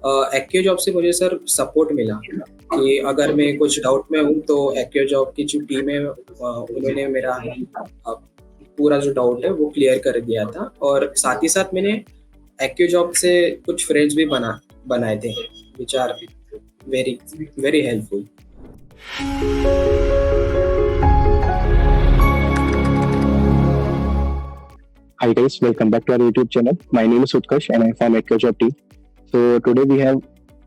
एक्यो job से मुझे sir support मिला कि अगर मैं कुछ डाउट में हूँ तो एक्यो जॉब की जो टीम है उन्होंने मेरा अ, पूरा जो डाउट है वो क्लियर कर दिया था। और साथ ही साथ मैंने एक्यो जॉब से कुछ फ्रेंड्स भी बनाए थे which are very very helpful. Hi guys, welcome back to our YouTube channel. My name is Utkarsh and I'm from EcoJob team. So today we have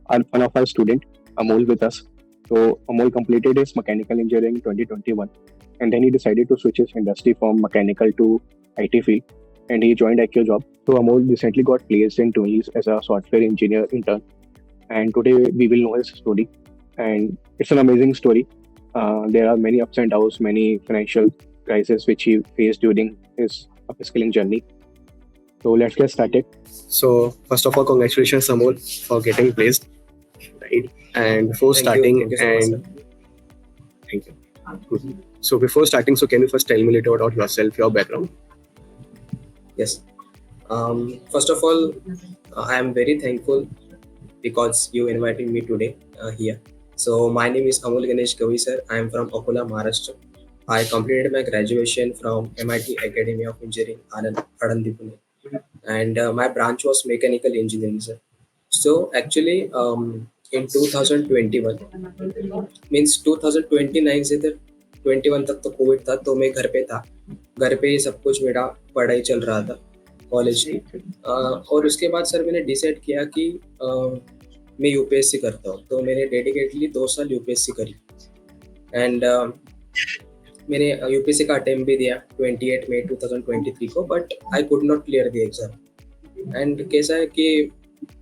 one of our student, Amol, with us. So Amol completed his mechanical engineering in 2021 and then he decided to switch his industry from mechanical to IT field and he joined EcoJob. So Amol recently got placed in Tuni's as a software engineer intern and today we will know his story and it's an amazing story. There are many ups and downs, many financial crises which he faced during his upskilling journey. So let's get started. So first of all, congratulations, Amol, for getting placed. Right. And before starting, Thank you so much, sir. thank you. Good. So before starting, so can you first tell me a little about yourself, your background? Yes. First of all, I am very thankful because you invited me today here. So my name is Amol Ganesh Gavi, sir. I am from Akola, Maharashtra. I completed my graduation from MIT Academy of Engineering, Anandi, Pune, and my branch was mechanical engineering, sir. So actually, in 2021 means 2029 से तक 21 तक तो Covid था, तो मैं घर पे था। घर पे ही सब कुछ मेरा पढ़ाई चल रहा था कॉलेज की। और उसके बाद सर मैंने डिसाइड किया कि मैं यूपीएससी करता हूँ, तो मैंने डेडिकेटली 2 साल यूपीएससी करी एंड मैंने यूपीएससी का अटेम्प्ट भी दिया 28 मई 2023 को, but I could not clear the exam. And कैसा है कि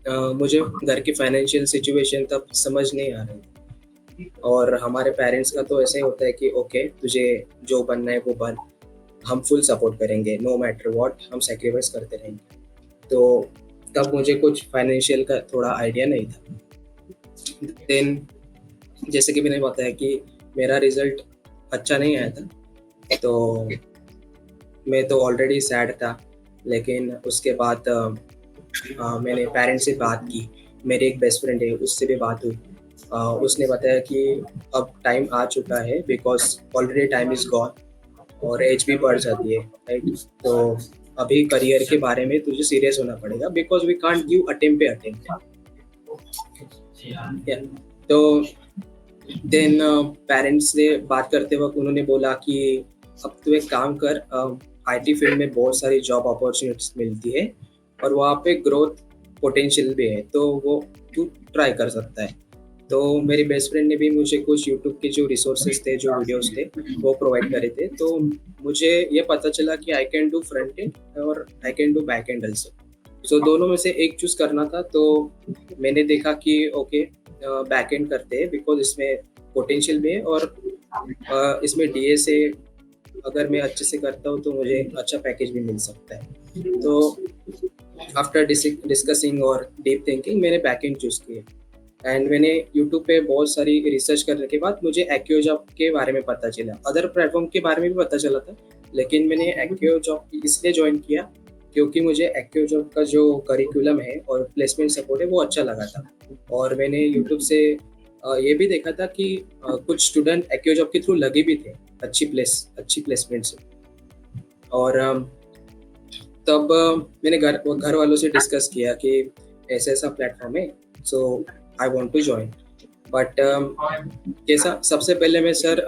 मुझे घर की फाइनेंशियल सिचुएशन तब समझ नहीं आ रही थी और हमारे पेरेंट्स का तो ऐसा ही होता है कि ओके तुझे जो बनना है वो बन, हम फुल सपोर्ट करेंगे, नो मैटर व्हाट, हम सेक्रीफाइस करते रहेंगे। तो तब मुझे कुछ फाइनेंशियल का थोड़ा आइडिया नहीं था। देन जैसे कि मैंने बताया कि मेरा रिजल्ट अच्छा नहीं आया था, तो मैं तो ऑलरेडी सैड था। लेकिन उसके बाद मैंने पेरेंट्स से बात की, मेरी एक बेस्ट फ्रेंड है उससे भी बात हुई। उसने बताया कि अब टाइम आ चुका है because already time is gone और एज भी बढ़ जाती है, राइट। तो अभी करियर के बारे में तुझे सीरियस होना पड़ेगा because we can't give attempt पे अटेम्प्ट। तो देन पेरेंट्स से बात करते वक्त उन्होंने बोला कि अब तू एक काम कर, आईटी फील्ड में बहुत सारी जॉब अपॉर्चुनिटीज मिलती है और वहाँ पे ग्रोथ पोटेंशियल भी है, तो वो तू ट्राई कर सकता है। तो मेरी बेस्ट फ्रेंड ने भी मुझे कुछ यूट्यूब के जो रिसोर्सेज थे, जो वीडियोस थे, वो प्रोवाइड करे थे। तो मुझे ये पता चला कि I can do front end और I can do back end also. So दोनों में से एक चूज करना था, तो मैंने देखा कि ओके बैक एंड करते हैं बिकॉज इसमें पोटेंशियल भी है और इसमें डीए से अगर मैं अच्छे से करता हूँ तो मुझे अच्छा पैकेज भी मिल सकता है। तो आफ्टर डिस्कसिंग और डीप थिंकिंग मैंने बैक एंड चूज किया एंड मैंने यूट्यूब पे बहुत सारी रिसर्च करने के बाद मुझे एक्यो जॉब के बारे में पता चला। अदर प्लेटफॉर्म के बारे में भी पता चला था, लेकिन मैंने एक्यो जॉब इसलिए ज्वाइन किया क्योंकि मुझे एक्यो जॉब का जो करिकुलम है और प्लेसमेंट सपोर्ट है वो अच्छा लगा था। और मैंने यूट्यूब से ये भी देखा था कि कुछ स्टूडेंट एक्यो जॉब के थ्रू लगे भी थे अच्छी प्लेसमेंट से। और तब मैंने घर वालों से डिस्कस किया कि ऐसा प्लेटफॉर्म है, so I want to join. But कैसा, सबसे पहले मैं सर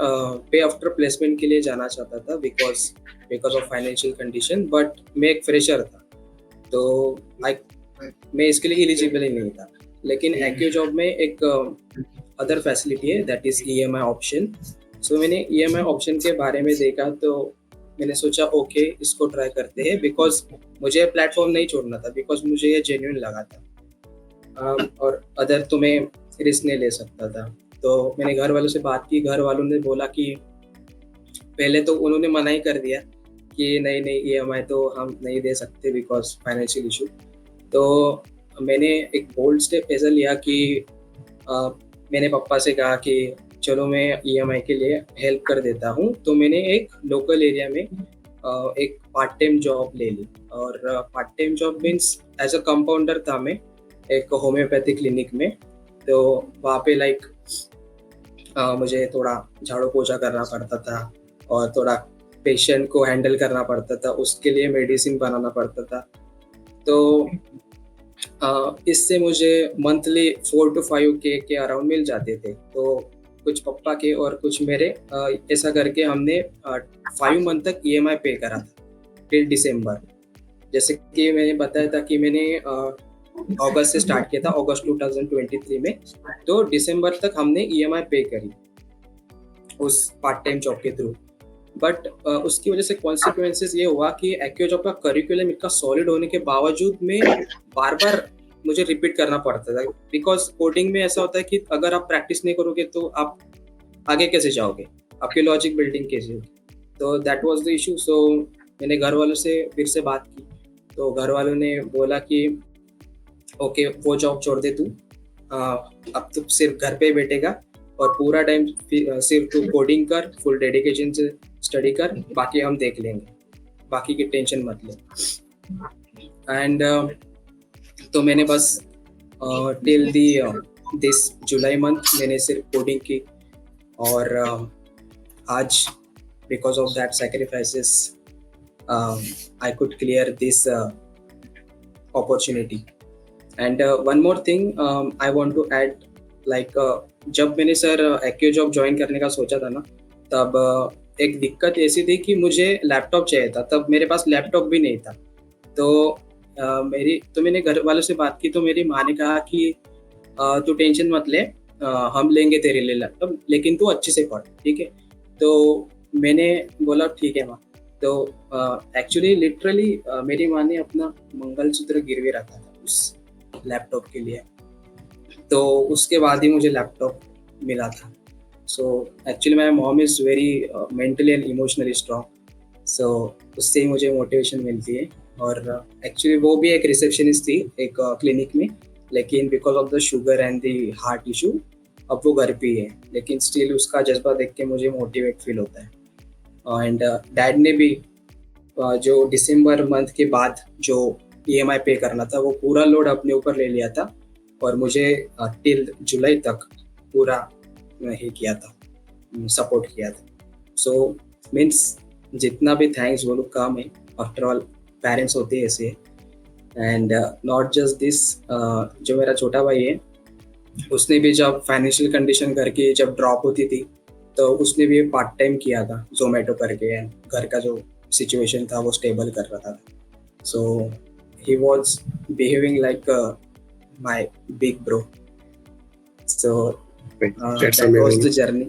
पे आफ्टर प्लेसमेंट के लिए जाना चाहता था because of financial condition, but मैं एक फ्रेशर था तो मैं इसके लिए एलिजिबल ही नहीं था। लेकिन एक्यो जॉब में एक अदर फैसिलिटी है, दैट इज ईएमआई ऑप्शन। सो मैंने ईएमआई ऑप्शन के बारे में देखा तो मैंने सोचा ओके इसको ट्राई करते हैं बिकॉज मुझे प्लेटफॉर्म नहीं छोड़ना था, बिकॉज मुझे ये जेन्युइन लगा था और अदर तो मैं रिस्क नहीं ले सकता था। तो मैंने घर वालों से बात की, घर वालों ने बोला कि पहले तो उन्होंने मना ही कर दिया कि नहीं ईएमआई तो हम नहीं दे सकते बिकॉज फाइनेंशियल इशू। तो मैंने एक बोल्ड स्टेप ऐसा लिया कि मैंने पापा से कहा कि चलो मैं ईएमआई के लिए हेल्प कर देता हूँ। तो मैंने एक लोकल एरिया में एक पार्ट टाइम जॉब ले ली और part time job means as a compounder था मैं एक होम्योपैथी क्लिनिक में। तो वहाँ पे लाइक मुझे थोड़ा झाड़ू पोछा करना पड़ता था और थोड़ा पेशेंट को हैंडल करना पड़ता था, उसके लिए मेडिसिन बनाना पड़ता था। तो इससे मुझे मंथली 4 to 5K के अराउंड मिल जाते थे। तो कुछ पापा के और कुछ मेरे, ऐसा करके हमने 5 मंथ तक EMI पे करा था टिल दिसंबर। जैसे कि मैंने बताया था कि मैंने अगस्त से स्टार्ट किया था, अगस्त 2023 में। तो दिसंबर तक हमने EMI पे करी उस पार्ट टाइम जॉब के थ्रू। बट उसकी वजह से कॉन्सिक्वेंसेस ये हुआ कि एक्यो जॉब का करिकुलम इतना सॉलिड होने के बावजूद में बार बार मुझे रिपीट करना पड़ता था, बिकॉज कोडिंग में ऐसा होता है कि अगर आप प्रैक्टिस नहीं करोगे तो आप आगे कैसे जाओगे, आपकी लॉजिक बिल्डिंग कैसे होगी। तो दैट वाज द इशू। सो मैंने घर वालों से फिर से बात की, तो घर वालों ने बोला कि ओके वो जॉब छोड़ दे तू, अब तो सिर्फ घर पे बैठेगा और पूरा टाइम सिर्फ तू कोडिंग कर, फुल डेडिकेशन से स्टडी कर, बाकी हम देख लेंगे, बाकी की टेंशन मत ले। एंड तो मैंने बस टिल दिस जुलाई मंथ मैंने सिर्फ कोडिंग की। और आज because of that sacrifices I could clear this opportunity. And one more thing I want to add, like जब मैंने सर एक्यो जॉब ज्वाइन करने का सोचा था ना, तब एक दिक्कत ऐसी थी कि मुझे लैपटॉप चाहिए था। तब मेरे पास लैपटॉप भी नहीं था। तो मैंने घर वालों से बात की, तो मेरी माँ ने कहा कि तू टेंशन मत ले, हम लेंगे तेरे लिए लैपटॉप, लेकिन तू अच्छे से पढ़, ठीक है। तो मैंने बोला ठीक है माँ। तो एक्चुअली लिटरली मेरी माँ ने अपना मंगलसूत्र गिरवी रखा था उस लैपटॉप के लिए, तो उसके बाद ही मुझे लैपटॉप मिला था। So actually my mom is very mentally and emotionally strong, so उससे ही मुझे मोटिवेशन मिलती है। और एक्चुअली वो भी एक रिसेप्शनिस्ट थी एक क्लिनिक में, लेकिन because of the sugar and the heart issue अब वो घर पे ही है, लेकिन स्टिल उसका जज्बा देख के मुझे मोटिवेट फील होता है। एंड डैड ने भी जो दिसंबर मंथ के बाद जो EMI पे करना था वो पूरा लोड अपने ऊपर ले लिया था, और मुझे टिल जुलाई तक पूरा ही किया था, सपोर्ट किया था। सो मीन्स जितना भी थैंक्स वो लोग काम है, आफ्टर ऑल पेरेंट्स होते हैं ऐसे। एंड नॉट जस्ट दिस, जो मेरा छोटा भाई है उसने भी जब फाइनेंशियल कंडीशन घर की जब ड्रॉप होती थी, तो उसने भी पार्ट टाइम किया था जोमेटो करके, एंड घर का जो सिचुएशन था वो स्टेबल कर रहा था। So he was behaving like my big bro. So That's that was amazing. the journey.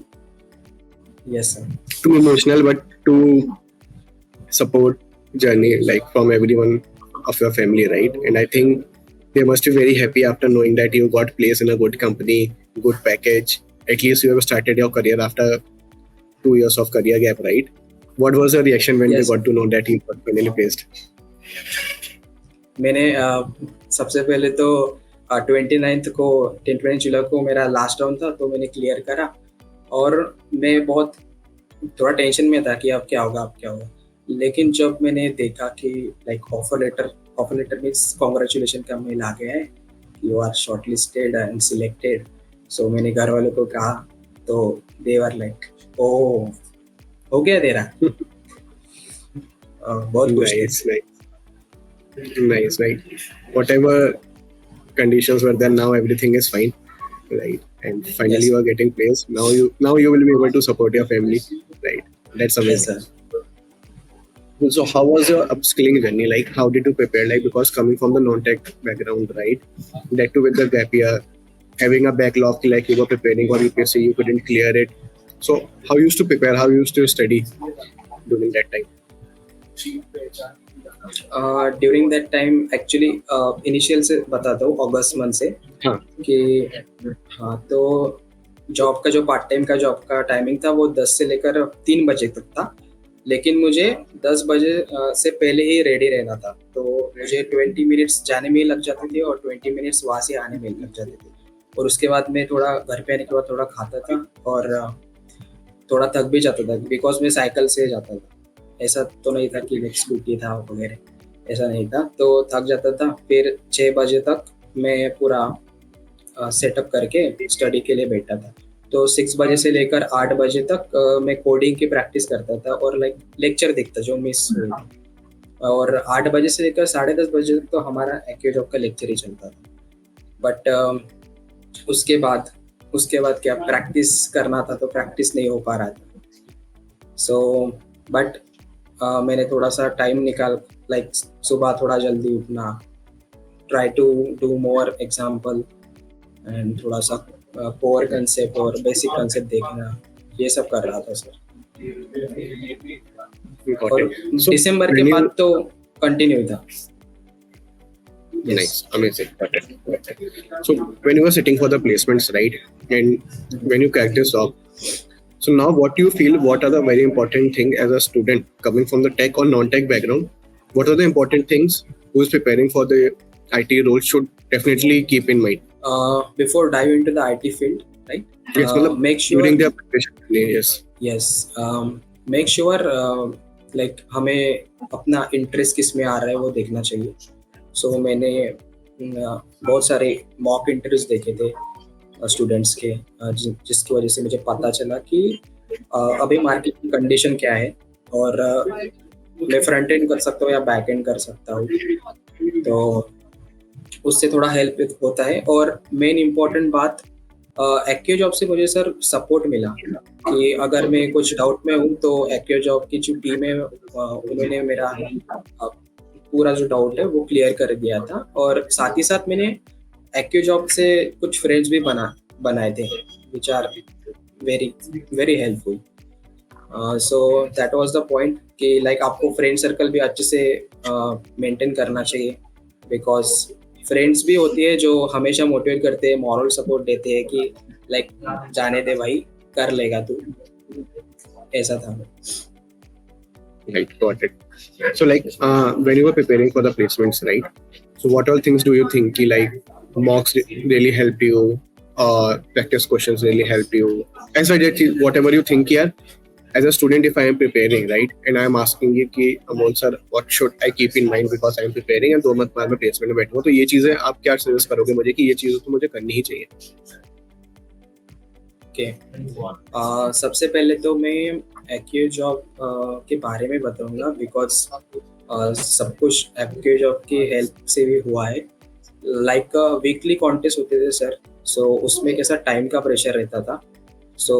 Yes sir. Too emotional, but too support journey, like from everyone of your family, right? And I think they must be very happy after knowing that you got placed in a good company, good package. At least you have started your career after 2 years of career gap, right? What was the reaction when Yes. they got to know that you got finally placed? मैंने सबसे पहले तो 29 जुलाई को मेरा last round था, तो मैंने clear करा, और मैं बहुत थोड़ा टेंशन में था कि अब क्या होगा। लेकिन जब मैंने देखा कि like offer letter means congratulation का मेल आ गया है, you are shortlisted and selected. So मैंने घर वालों को कहा, तो दे वर लाइक ओ हो गया तेरा। बहुत खुश थे। Nice, right? Whatever conditions were there, now everything is fine, right? And finally Yes. you are getting placed. Now you will be able to support your family, right? That's Yes amazing. sir. So how was your upskilling journey? Like, how did you prepare? Like, because coming from the non-tech background, right? That too with the gap year, having a backlog, like you were preparing for UPSC, you couldn't clear it. So how you used to prepare? How you used to study during that time? During that time actually initial से बताता हूँ, अगस्त month से हाँ. कि हाँ, तो job का जो पार्ट टाइम का जॉब का टाइमिंग था वो 10 से लेकर 3 बजे तक था, लेकिन मुझे 10 बजे से पहले ही रेडी रहना था। तो मुझे 20 मिनट्स जाने में ही लग जाते थे और 20 मिनट्स वहाँ से आने में लग जाते थे, और उसके बाद मैं थोड़ा घर पे आने के बाद थोड़ा खाता था और थोड़ा थक भी जाता था, बिकॉज मैं साइकिल से जाता था। ऐसा तो नहीं था कि स्कूटी था वगैरह, ऐसा नहीं था, तो थक जाता था। फिर 6 बजे तक मैं पूरा सेटअप करके स्टडी के लिए बैठा था। तो 6 बजे से लेकर 8 बजे तक मैं कोडिंग की प्रैक्टिस करता था और लाइक लेक्चर देखता जो मिस हुई थी। और 8 बजे से लेकर 10:30 बजे तक तो हमारा एक्यूजॉब का लेक्चर ही चलता था। बट उसके बाद क्या प्रैक्टिस करना था, तो प्रैक्टिस नहीं हो पा रहा था। सो बट मैंने थोड़ा सा टाइम निकाल, लाइक सुबह थोड़ा जल्दी उठना, try to do more example and थोड़ा सा कोर कंसेप्ट और बेसिक कंसेप्ट देखना, ये सब कर रहा था सर। Got और it. So दिसंबर के when you बाद तो कंटिन्यू था। nice, amazing. Got it. Got it. So when you were sitting for the placements, right, and when you cracked this job, so now what do you feel? What are the very important thing as a student coming from the tech or non-tech background? What are the important things who is preparing for the IT role should definitely keep in mind? Before dive into the IT field, right? Yes, मतलब Make sure during their preparation. Yes. yes, make sure like हमें अपना interest किस में आ रहा है वो देखना चाहिए। सो मैंने बहुत सारे मॉक इंटरव्यूज देखे थे स्टूडेंट्स के, जिसकी वजह से मुझे पता चला कि अभी मार्केट की कंडीशन क्या है, और मैं फ्रंट एंड कर सकता हूँ या बैक एंड कर सकता हूँ, तो उससे थोड़ा हेल्प होता है। और मेन इम्पोर्टेंट बात, एक्यूजॉब से मुझे सर सपोर्ट मिला कि अगर मैं कुछ डाउट में हूँ तो एक्यूजॉब की जो टीम है उन्होंने मेरा पूरा जो डाउट है वो क्लियर कर दिया था। और साथ ही साथ मैंने एक्यूजॉब से कुछ फ्रेंड्स भी बनाए थे which are very very helpful. So that was the point कि लाइक आपको फ्रेंड सर्कल भी अच्छे से मेंटेन करना चाहिए, बिकॉज फ्रेंड्स भी होती है जो हमेशा मोटिवेट करते हैं, मॉरल सपोर्ट देते हैं कि लाइक जाने दे भाई, कर लेगा तू, ऐसा था। Right, got it. So like when you were preparing for the placements, right? So what all things do you think ki, like mocks really helped you, or practice questions really helped you? As I did, whatever you think here, as a student, if I am preparing, right, and I am asking you कि Amol sir, what should I keep in mind because I am preparing and 2 month बाद मैं placement में बैठूंगा, तो ये चीजें आप क्या सजेस्ट करोगे मुझे कि ये चीजें तो मुझे करनी ही चाहिए? सबसे पहले तो मैं एक्यूजॉब के बारे में बताऊंगा, बिकॉज सब कुछ एक्यूजॉब की हेल्प से भी हुआ है। लाइक वीकली कॉन्टेस्ट होते थे सर, सो उसमें कैसा टाइम का प्रेशर रहता था, सो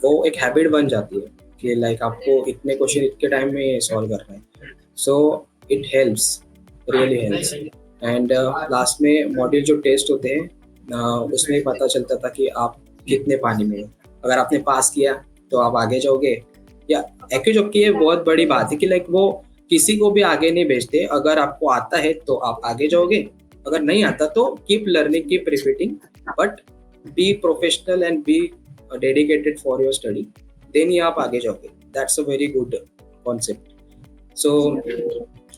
वो एक हैबिट बन जाती है कि लाइक आपको इतने क्वेश्चन इतने टाइम में सॉल्व करना है। So it helps, really helps. And last में मॉड्यूल जो टेस्ट होते हैं उसमें पता चलता था कि आप कितने पानी में हो। अगर आपने पास किया तो आप आगे जाओगे, या एक्यूजॉब की ये बहुत बड़ी बात है कि लाइक वो किसी को भी आगे नहीं भेजते। अगर आपको आता है तो आप आगे जाओगे, अगर नहीं आता तो keep learning, keep repeating, but be professional and be dedicated for your study, then ही आप आगे जाओगे। That's a very good concept. So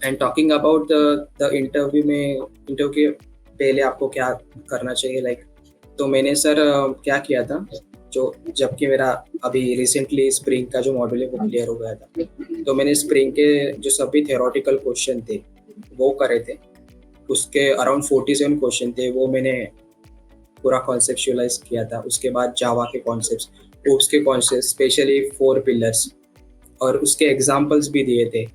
and talking about the interview के पहले आपको क्या करना चाहिए, लाइक तो मैंने सर क्या किया था, जो जबकि मेरा अभी रिसेंटली स्प्रिंग का जो मॉड्यूल है वो क्लियर हो गया था, तो मैंने स्प्रिंग के जो सभी थ्योरेटिकल क्वेश्चन थे वो करे थे। उसके अराउंड 47 क्वेश्चन थे, वो मैंने पूरा कॉन्सेप्चुअलाइज किया था। उसके बाद जावा के कॉन्सेप्ट्स, ओप्स के कॉन्सेप्ट, स्पेशली 4 पिलर्स, और उसके एग्जाम्पल्स भी दिए थे।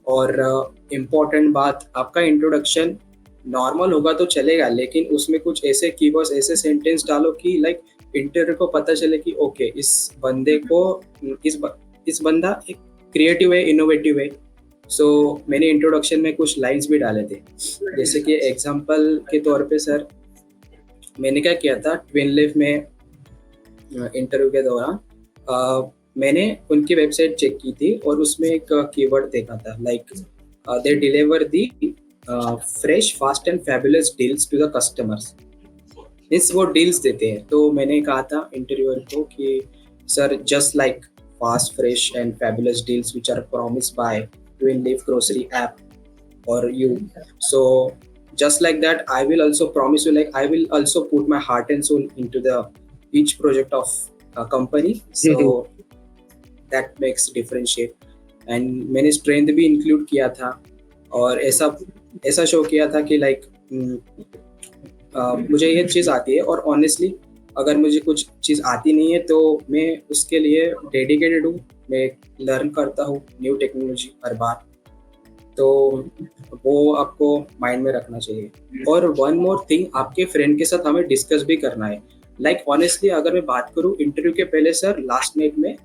और इम्पॉर्टेंट बात, आपका इंट्रोडक्शन नॉर्मल होगा तो चलेगा, लेकिन उसमें कुछ ऐसे कीवर्ड्स, ऐसे सेंटेंस डालो कि लाइक इंटरव्यू को पता चले कि ओके इस बंदे को इस बंदा एक क्रिएटिव है, इनोवेटिव है। सो मैंने इंट्रोडक्शन में कुछ लाइंस भी डाले थे, जैसे कि एग्जांपल के तौर पे सर मैंने क्या किया था, ट्विनलीफ में इंटरव्यू के दौरान मैंने उनकी वेबसाइट चेक की थी और उसमें एक कीवर्ड देखा था, like they deliver the fresh, fast and fabulous deals to the customers. इस वो डील्स देते हैं। तो मैंने कहा था इंटरव्यूअर को कि sir just like fast, fresh and fabulous deals which are promised by Twinleaf grocery app और you, so just like that I will also promise you, like I will also put my heart and soul into the each project of a company, so that makes differentiate। and मैंने strength भी include किया था और ऐसा show किया था कि like मुझे ये चीज़ आती है, और ऑनेस्टली अगर मुझे कुछ चीज़ आती नहीं है तो मैं उसके लिए डेडिकेटेड हूँ। मैं लर्न करता हूँ न्यू टेक्नोलॉजी हर बार, तो वो आपको माइंड में रखना चाहिए। और वन मोर थिंग, आपके फ्रेंड के साथ हमें डिस्कस भी करना है। लाइक ऑनेस्टली अगर मैं बात करूँ, इंटरव्यू के पहले सर लास्ट नाइट में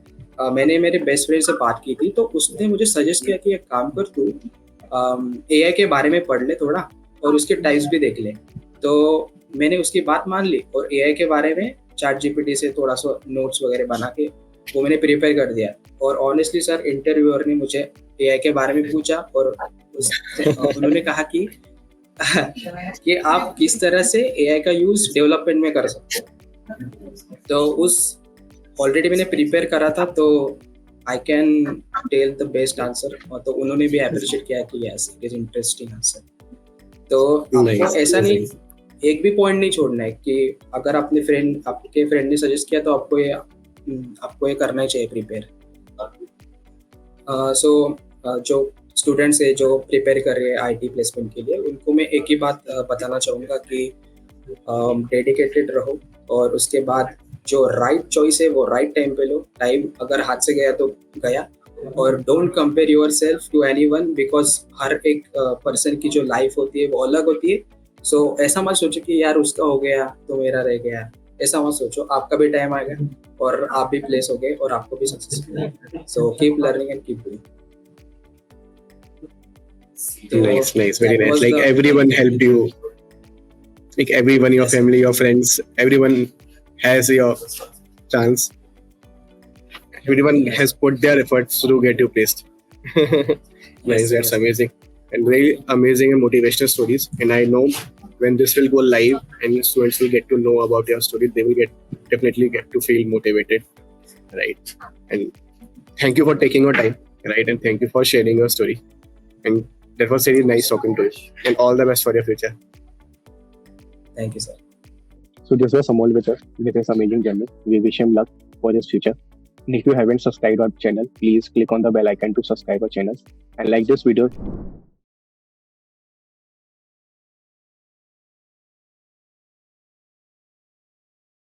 मैंने मेरे बेस्ट फ्रेंड से बात की थी, तो उसने मुझे सजेस्ट किया कि एक काम कर, तू एआई के बारे में पढ़ ले थोड़ा और उसके टाइप्स भी देख ले। तो मैंने उसकी बात मान ली और एआई के बारे में चैट जीपीटी से थोड़ा सा नोट्स वगैरह बना के वो मैंने प्रिपेयर कर दिया। और ऑनेस्टली सर, इंटरव्यूअर ने मुझे एआई के बारे में पूछा और उन्होंने कहा कि कि आप किस तरह से एआई का यूज डेवलपमेंट में कर सकते हो। तो उस ऑलरेडी मैंने प्रिपेयर करा था, तो I can tell the best answer. और तो उन्होंने भी अप्रिशिएट किया कि yes, it is interesting answer. तो आपको ऐसा नहीं, एक भी पॉइंट नहीं छोड़ना है कि अगर आपके फ्रेंड ने सजेस्ट किया तो आपको ये करना ही चाहिए प्रिपेयर। सो जो स्टूडेंट्स है जो प्रिपेयर कर रहे हैं आईटी प्लेसमेंट के लिए, उनको मैं एक ही बात बताना चाहूँगा कि डेडिकेटेड रहो, और उसके बाद जो राइट चॉइस है वो राइट टाइम पे लो। टाइम अगर हाथ से गया तो गया, और don't compare yourself to anyone, because हर एक पर्सन की जो लाइफ होती है वो अलग होती है। सो ऐसा मत सोचो कि यार उसका हो गया तो मेरा रह गया, ऐसा मत सोचो। आपका भी टाइम आएगा और आप भी प्लेस हो गए और आपको भी सक्सेस मिलेगा। So keep learning and keep doing. Nice, very nice. Like everyone helped you. Like everyone, your family, your friends, everyone has your chance. Everyone has put their efforts to get you placed. Nice, that's amazing. And really amazing and motivational stories. And I know when this will go live and students will get to know about your story, they will definitely get to feel motivated, right? And thank you for taking your time, right? And thank you for sharing your story. And that was really nice talking to you. And all the best for your future. Thank you, sir. So this was Amol with us with his amazing journey. We wish him luck for his future. And if you haven't subscribed our channel, please click on the bell icon to subscribe our channels and like this video